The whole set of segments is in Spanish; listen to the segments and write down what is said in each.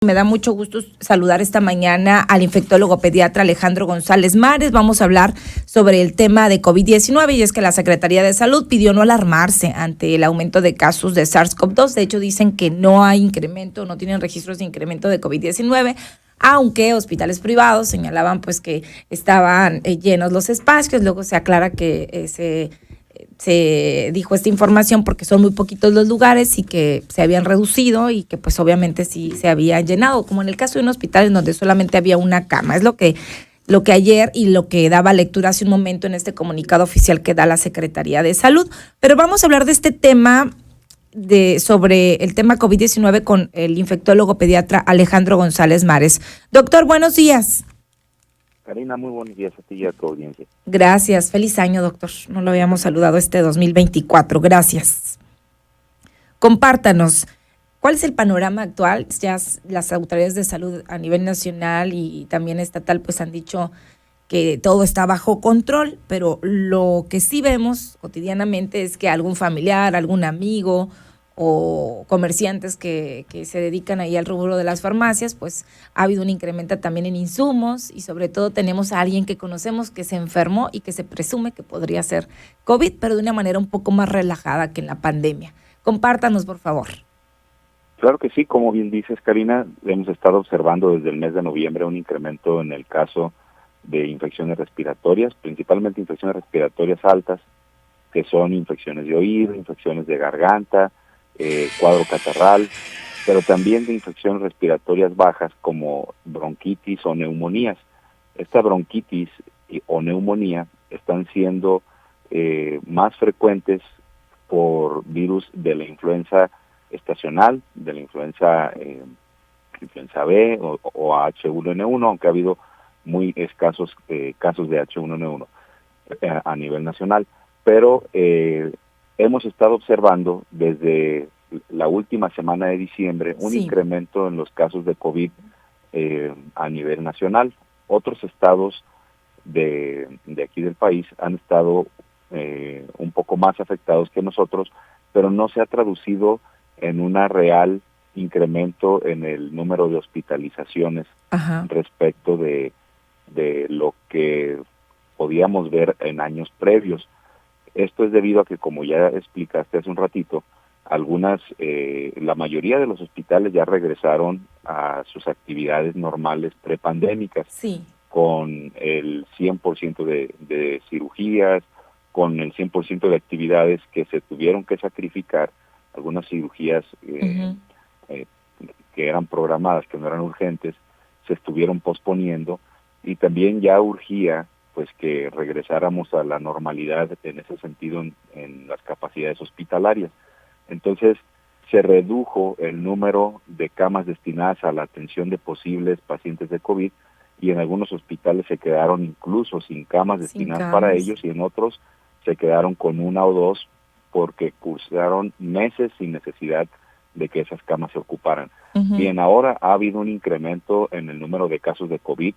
Me da mucho gusto saludar esta mañana al infectólogo pediatra Alejandro González Mares. Vamos a hablar sobre el tema de COVID-19 y es que la Secretaría de Salud pidió no alarmarse ante el aumento de casos de SARS-CoV-2. De hecho, dicen que no hay incremento, no tienen registros de incremento de COVID-19, aunque hospitales privados señalaban pues que estaban llenos los espacios. Luego se aclara que se dijo esta información porque son muy poquitos los lugares y que se habían reducido y que pues obviamente sí se había llenado, como en el caso de un hospital en donde solamente había una cama. Es lo que ayer y lo que daba lectura hace un momento en este comunicado oficial que da la Secretaría de Salud. Pero vamos a hablar de este tema sobre el tema COVID-19 con el infectólogo pediatra Alejandro González Mares. Doctor, buenos días. Karina, muy buenos días a ti y a tu audiencia. Gracias. Feliz año, doctor. No lo habíamos saludado este 2024. Gracias. Compártanos, ¿cuál es el panorama actual? Ya las autoridades de salud a nivel nacional y también estatal pues han dicho que todo está bajo control, pero lo que sí vemos cotidianamente es que algún familiar, algún amigo o comerciantes que se dedican ahí al rubro de las farmacias, pues ha habido un incremento también en insumos y sobre todo tenemos a alguien que conocemos que se enfermó y que se presume que podría ser COVID, pero de una manera un poco más relajada que en la pandemia. Compártanos, por favor. Claro que sí, como bien dices, Karina, hemos estado observando desde el mes de noviembre un incremento en el caso de infecciones respiratorias, principalmente infecciones respiratorias altas, que son infecciones de oído, infecciones de garganta, cuadro catarral, pero también de infecciones respiratorias bajas como bronquitis o neumonías. Esta bronquitis o neumonía están siendo más frecuentes por virus de la influenza estacional, de la influenza B o H1N1, aunque ha habido muy escasos casos de H1N1 a nivel nacional. Pero hemos estado observando desde la última semana de diciembre un incremento en los casos de COVID a nivel nacional. Otros estados de aquí del país han estado un poco más afectados que nosotros, pero no se ha traducido en una real incremento en el número de hospitalizaciones respecto de lo que podíamos ver en años previos. Esto es debido a que, como ya explicaste hace un ratito, la mayoría de los hospitales ya regresaron a sus actividades normales prepandémicas, con el 100% de cirugías, con el 100% de actividades que se tuvieron que sacrificar, algunas cirugías que eran programadas, que no eran urgentes, se estuvieron posponiendo, y también ya urgía pues que regresáramos a la normalidad en ese sentido en las capacidades hospitalarias. Entonces se redujo el número de camas destinadas a la atención de posibles pacientes de COVID, y en algunos hospitales se quedaron incluso sin camas destinadas para ellos, y en otros se quedaron con una o dos porque cursaron meses sin necesidad de que esas camas se ocuparan. Bien, ahora ha habido un incremento en el número de casos de COVID.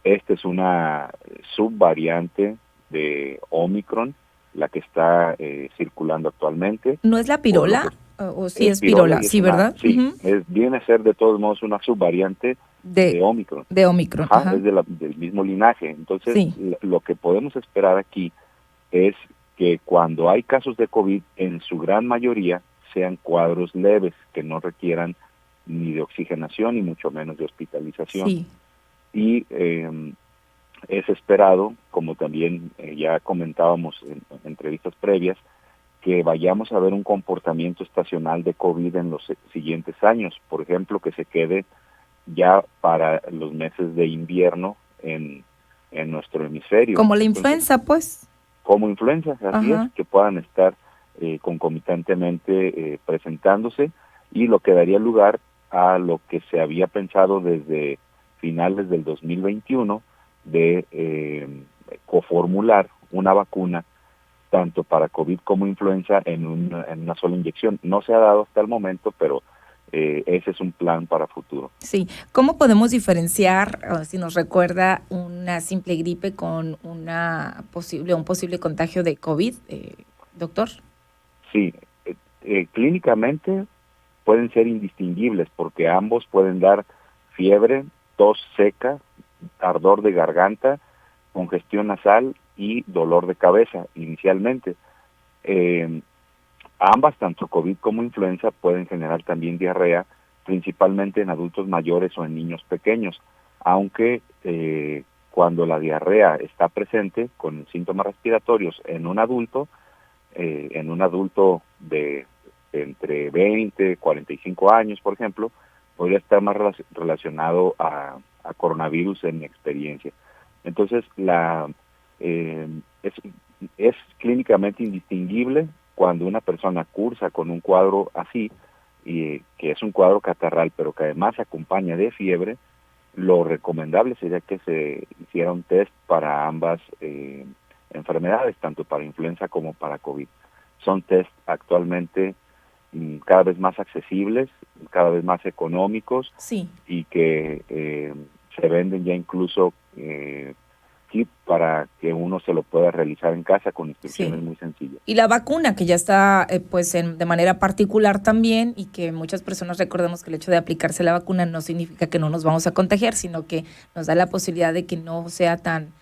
Esta es una subvariante de Omicron, la que está circulando actualmente. ¿No es la pirola? ¿O sí es pirola? Sí, ¿verdad? Sí, viene a ser de todos modos una subvariante de Omicron. De Omicron. Es del mismo linaje. Entonces, lo que podemos esperar aquí es que cuando hay casos de COVID, en su gran mayoría sean cuadros leves, que no requieran ni de oxigenación ni mucho menos de hospitalización. Y es esperado, como también ya comentábamos en entrevistas previas, que vayamos a ver un comportamiento estacional de COVID en los siguientes años. Por ejemplo, que se quede ya para los meses de invierno en nuestro hemisferio. Como la influenza, pues. Como influenza, así es, que puedan estar concomitantemente presentándose, y lo que daría lugar a lo que se había pensado desde finales del 2021 de coformular una vacuna tanto para COVID como influenza en una sola inyección. No se ha dado hasta el momento, pero ese es un plan para futuro. Sí. ¿Cómo podemos diferenciar, si nos recuerda, una simple gripe con un posible contagio de COVID, doctor? Sí. Clínicamente pueden ser indistinguibles porque ambos pueden dar fiebre, tos seca, ardor de garganta, congestión nasal y dolor de cabeza inicialmente. Ambas, tanto COVID como influenza, pueden generar también diarrea, principalmente en adultos mayores o en niños pequeños, aunque cuando la diarrea está presente con síntomas respiratorios en un adulto de entre 20 y 45 años, por ejemplo, podría estar más relacionado a coronavirus en mi experiencia. Entonces, es clínicamente indistinguible cuando una persona cursa con un cuadro así, y que es un cuadro catarral, pero que además se acompaña de fiebre. Lo recomendable sería que se hiciera un test para ambas enfermedades, tanto para influenza como para COVID. Son test actualmente cada vez más accesibles, cada vez más económicos, Sí. y que se venden ya incluso kit para que uno se lo pueda realizar en casa con instrucciones muy sencillas. Y la vacuna, que ya está de manera particular también, y que muchas personas recordemos que el hecho de aplicarse la vacuna no significa que no nos vamos a contagiar, sino que nos da la posibilidad de que no sea tan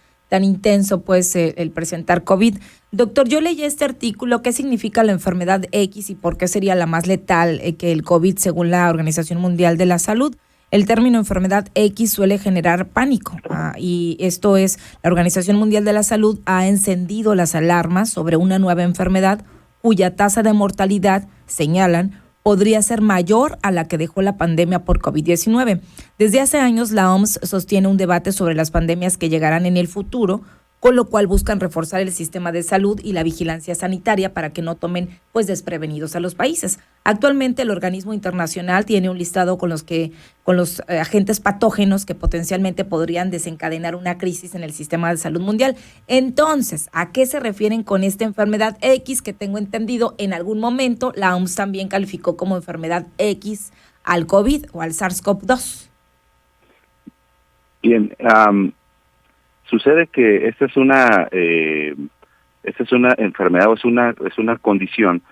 intenso pues el presentar COVID. Doctor, yo leí este artículo, ¿qué significa la enfermedad X y por qué sería la más letal que el COVID según la Organización Mundial de la Salud? El término enfermedad X suele generar pánico y esto es, la Organización Mundial de la Salud ha encendido las alarmas sobre una nueva enfermedad cuya tasa de mortalidad, señalan, podría ser mayor a la que dejó la pandemia por COVID-19. Desde hace años, la OMS sostiene un debate sobre las pandemias que llegarán en el futuro, con lo cual buscan reforzar el sistema de salud y la vigilancia sanitaria para que no tomen pues desprevenidos a los países. Actualmente el organismo internacional tiene un listado con los agentes patógenos que potencialmente podrían desencadenar una crisis en el sistema de salud mundial. Entonces, ¿a qué se refieren con esta enfermedad X que tengo entendido en algún momento la OMS también calificó como enfermedad X al COVID o al SARS-CoV-2? Bien, sucede que esta es una enfermedad o es una condición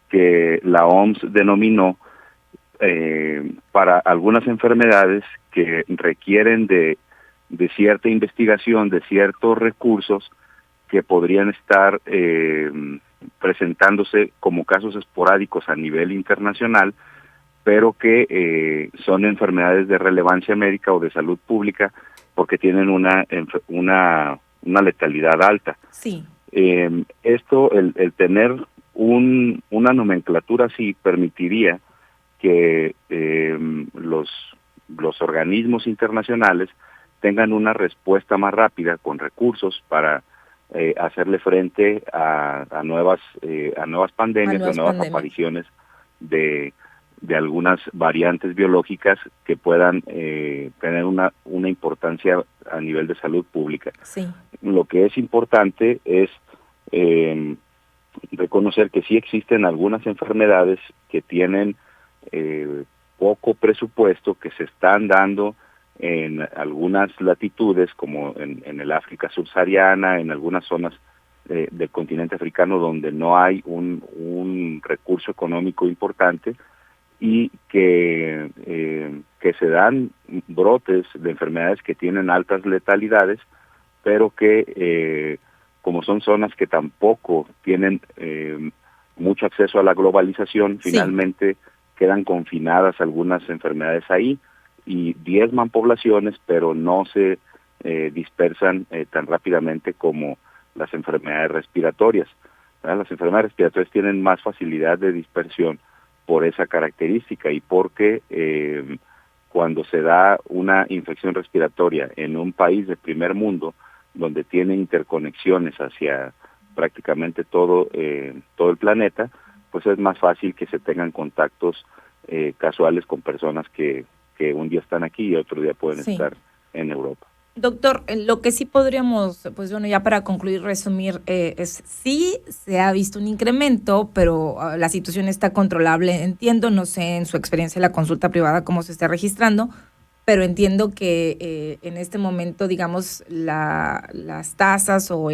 que la OMS denominó para algunas enfermedades que requieren de cierta investigación, de ciertos recursos que podrían estar presentándose como casos esporádicos a nivel internacional, pero que son enfermedades de relevancia médica o de salud pública porque tienen una letalidad alta. Sí. Esto, el tener una nomenclatura así, permitiría que los organismos internacionales tengan una respuesta más rápida con recursos para hacerle frente a nuevas pandemias, a nuevas apariciones de algunas variantes biológicas que puedan tener una importancia a nivel de salud pública. Sí. Lo que es importante es reconocer que sí existen algunas enfermedades que tienen poco presupuesto, que se están dando en algunas latitudes, como en el África subsahariana, en algunas zonas del continente africano donde no hay un recurso económico importante, y que se dan brotes de enfermedades que tienen altas letalidades, pero que como son zonas que tampoco tienen mucho acceso a la globalización, finalmente quedan confinadas algunas enfermedades ahí y diezman poblaciones, pero no se dispersan tan rápidamente como las enfermedades respiratorias. ¿Verdad? Las enfermedades respiratorias tienen más facilidad de dispersión por esa característica y porque cuando se da una infección respiratoria en un país de primer mundo, donde tiene interconexiones hacia prácticamente todo el planeta, pues es más fácil que se tengan contactos casuales con personas que un día están aquí y otro día pueden estar en Europa. Doctor, lo que sí podríamos, pues bueno, ya para concluir, resumir, es sí se ha visto un incremento, pero la situación está controlable, entiendo, no sé en su experiencia en la consulta privada cómo se está registrando, pero entiendo que en este momento, digamos, las tasas o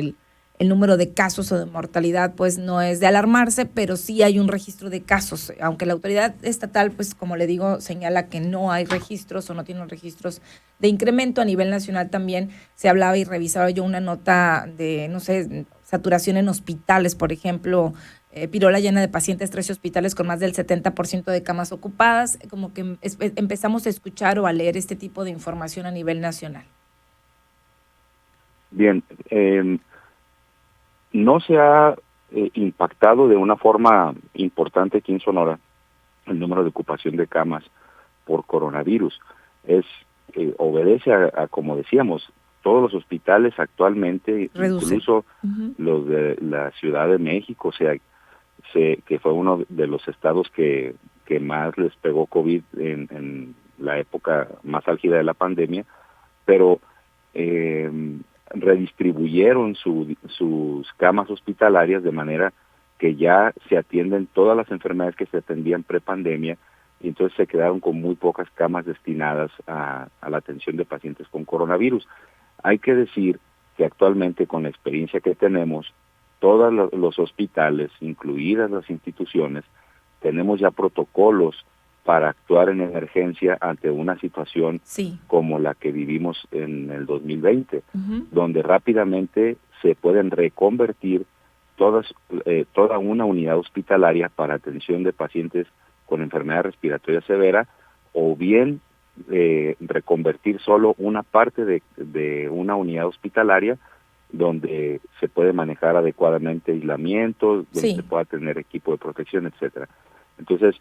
el número de casos o de mortalidad pues no es de alarmarse, pero sí hay un registro de casos, aunque la autoridad estatal, pues como le digo, señala que no hay registros o no tienen registros de incremento. A nivel nacional también se hablaba y revisaba yo una nota de, no sé, saturación en hospitales, por ejemplo, Pirola llena de pacientes, 13 hospitales con más del 70% de camas ocupadas, como que empezamos a escuchar o a leer este tipo de información a nivel nacional. Bien, no se ha impactado de una forma importante aquí en Sonora el número de ocupación de camas por coronavirus. Obedece a, como decíamos, todos los hospitales actualmente, incluso los de la Ciudad de México, o sea, que fue uno de los estados que más les pegó COVID en la época más álgida de la pandemia, pero redistribuyeron sus camas hospitalarias de manera que ya se atienden todas las enfermedades que se atendían prepandemia, y entonces se quedaron con muy pocas camas destinadas a la atención de pacientes con coronavirus. Hay que decir que actualmente, con la experiencia que tenemos, todos los hospitales, incluidas las instituciones, tenemos ya protocolos para actuar en emergencia ante una situación como la que vivimos en el 2020, donde rápidamente se pueden reconvertir toda una unidad hospitalaria para atención de pacientes con enfermedad respiratoria severa, o bien reconvertir solo una parte de una unidad hospitalaria donde se puede manejar adecuadamente aislamiento, donde se pueda tener equipo de protección, etcétera. Entonces,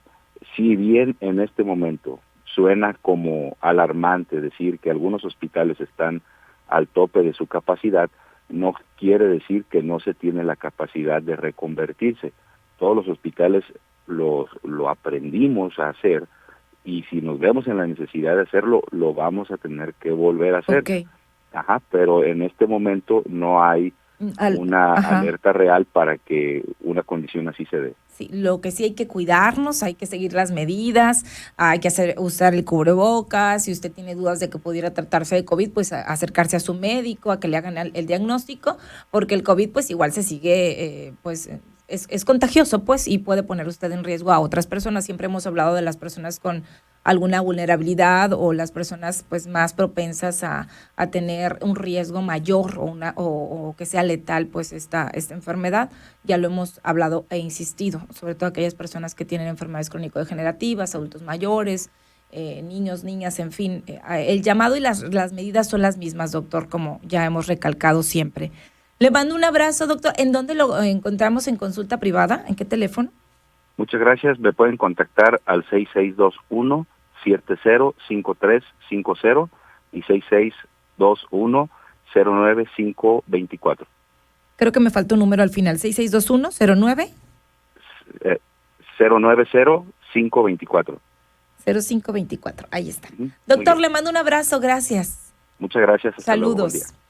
si bien en este momento suena como alarmante decir que algunos hospitales están al tope de su capacidad, no quiere decir que no se tiene la capacidad de reconvertirse. Todos los hospitales lo aprendimos a hacer, y si nos vemos en la necesidad de hacerlo, lo vamos a tener que volver a hacer. Pero en este momento no hay una alerta real para que una condición así se dé. Sí, lo que sí hay que cuidarnos, hay que seguir las medidas, hay que usar el cubrebocas. Si usted tiene dudas de que pudiera tratarse de COVID, pues acercarse a su médico, a que le hagan el diagnóstico, porque el COVID pues igual se sigue, es contagioso, pues, y puede poner usted en riesgo a otras personas. Siempre hemos hablado de las personas con alguna vulnerabilidad o las personas pues más propensas a tener un riesgo mayor o que sea letal pues esta enfermedad. Ya lo hemos hablado e insistido, sobre todo aquellas personas que tienen enfermedades crónico-degenerativas, adultos mayores, niños, niñas, en fin. El llamado y las medidas son las mismas, doctor, como ya hemos recalcado siempre. Le mando un abrazo, doctor. ¿En dónde lo encontramos en consulta privada? ¿En qué teléfono? Muchas gracias. Me pueden contactar al 6621-705350 y 6621-09524. Creo que me faltó un número al final. 6621-09. 090-524. 0524, ahí está. Doctor, le mando un abrazo, gracias. Muchas gracias. Saludos. Luego, buen día.